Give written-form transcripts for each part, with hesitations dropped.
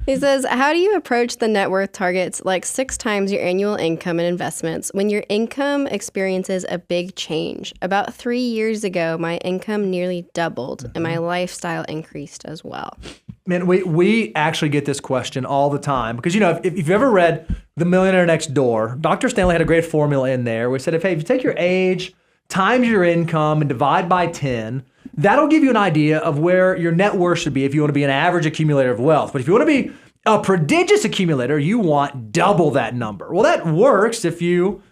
He says, how do you approach the net worth targets like 6 times your annual income and investments when your income experiences a big change? About 3 years ago, my income nearly doubled and my lifestyle increased as well. Man, we actually get this question all the time because, if you've ever read The Millionaire Next Door, Dr. Stanley had a great formula in there where he said, if you take your age times your income and divide by 10, that'll give you an idea of where your net worth should be if you want to be an average accumulator of wealth. But if you want to be a prodigious accumulator, you want double that number. Well, that works if you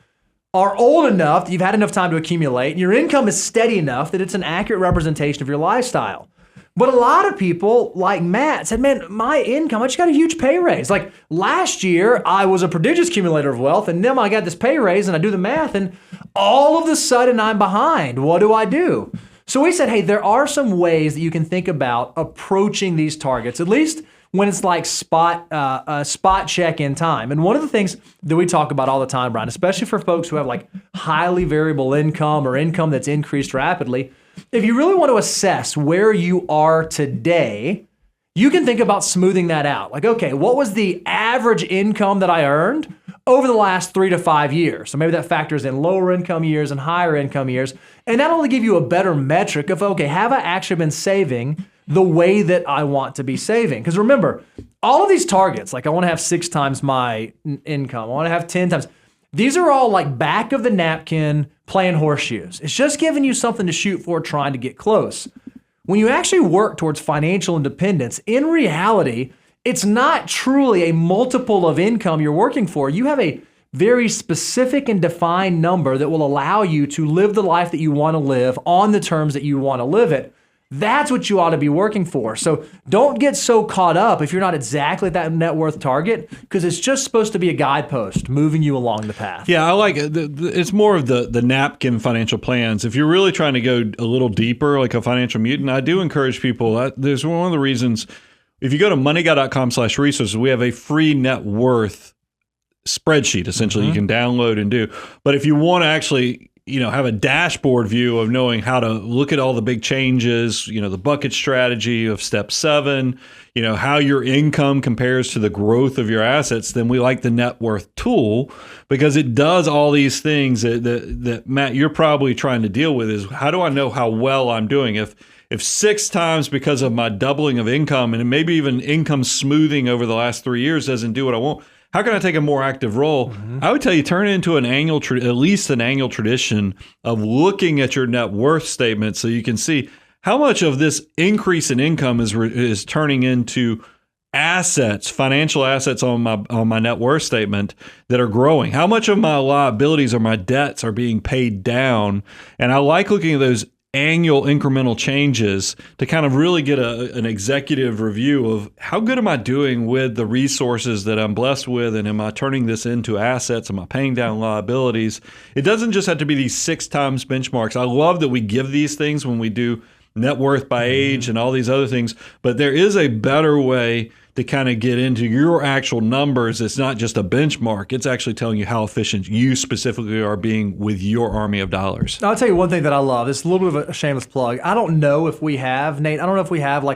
are old enough that you've had enough time to accumulate and your income is steady enough that it's an accurate representation of your lifestyle. But a lot of people like Matt said, man, my income, I just got a huge pay raise. Like last year, I was a prodigious accumulator of wealth and then I got this pay raise and I do the math and all of a sudden I'm behind. What do I do? So we said, hey, there are some ways that you can think about approaching these targets, at least when it's like spot check in time. And one of the things that we talk about all the time, Brian, especially for folks who have like highly variable income or income that's increased rapidly, if you really want to assess where you are today, you can think about smoothing that out. Like, okay, what was the average income that I earned over the last 3 to 5 years? So maybe that factors in lower income years and higher income years. And that'll only give you a better metric of, okay, have I actually been saving the way that I want to be saving? Because remember, all of these targets, like I want to have 6 times my income, I want to have 10 times. These are all like back of the napkin playing horseshoes. It's just giving you something to shoot for, trying to get close. When you actually work towards financial independence, in reality, it's not truly a multiple of income you're working for. You have a very specific and defined number that will allow you to live the life that you want to live on the terms that you want to live it. That's what you ought to be working for. So don't get so caught up if you're not exactly at that net worth target, because it's just supposed to be a guidepost moving you along the path. Yeah, I like it. It's more of the napkin financial plans. If you're really trying to go a little deeper, like a financial mutant, I do encourage people. There's one of the reasons, if you go to moneyguy.com/resources, we have a free net worth spreadsheet, essentially, you can download and do. But if you want to actually have a dashboard view of knowing how to look at all the big changes, the bucket strategy of step 7, how your income compares to the growth of your assets, then we like the net worth tool because it does all these things that Matt, you're probably trying to deal with is how do I know how well I'm doing? If 6 times because of my doubling of income and maybe even income smoothing over the last 3 years doesn't do what I want, how can I take a more active role? I would tell you, turn it into at least an annual tradition of looking at your net worth statement so you can see how much of this increase in income is turning into assets, financial assets on my net worth statement that are growing. How much of my liabilities or my debts are being paid down? And I like looking at those annual incremental changes to kind of really get an executive review of how good am I doing with the resources that I'm blessed with, and am I turning this into assets? Am I paying down liabilities? It doesn't just have to be these 6 times benchmarks. I love that we give these things when we do net worth by age and all these other things, but there is a better way to kind of get into your actual numbers. It's not just a benchmark. It's actually telling you how efficient you specifically are being with your army of dollars. I'll tell you one thing that I love. It's a little bit of a shameless plug. I don't know if we have, Nate, like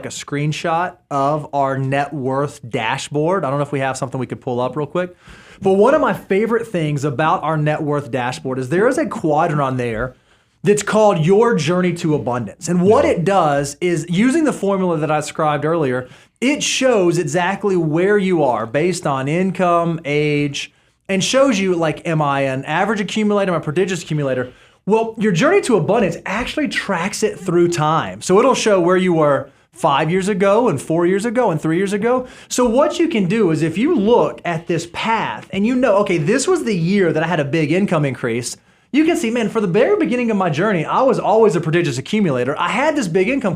a screenshot of our net worth dashboard. I don't know if we have something we could pull up real quick. But one of my favorite things about our net worth dashboard is there is a quadrant on there that's called Your Journey to Abundance. And what it does is, using the formula that I described earlier, it shows exactly where you are based on income, age, and shows you, like, am I an average accumulator, am I a prodigious accumulator? Well, your journey to abundance actually tracks it through time. So it'll show where you were 5 years ago and 4 years ago and 3 years ago. So what you can do is, if you look at this path and okay, this was the year that I had a big income increase, you can see, man, for the very beginning of my journey, I was always a prodigious accumulator. I had this big income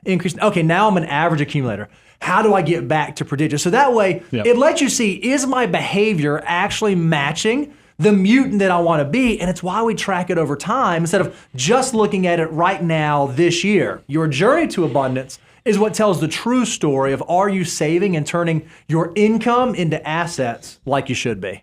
increase. Okay, now I'm an average accumulator. How do I get back to prodigious? So that way, it lets you see, is my behavior actually matching the mutant that I want to be? And it's why we track it over time instead of just looking at it right now this year. Your journey to abundance is what tells the true story of, are you saving and turning your income into assets like you should be?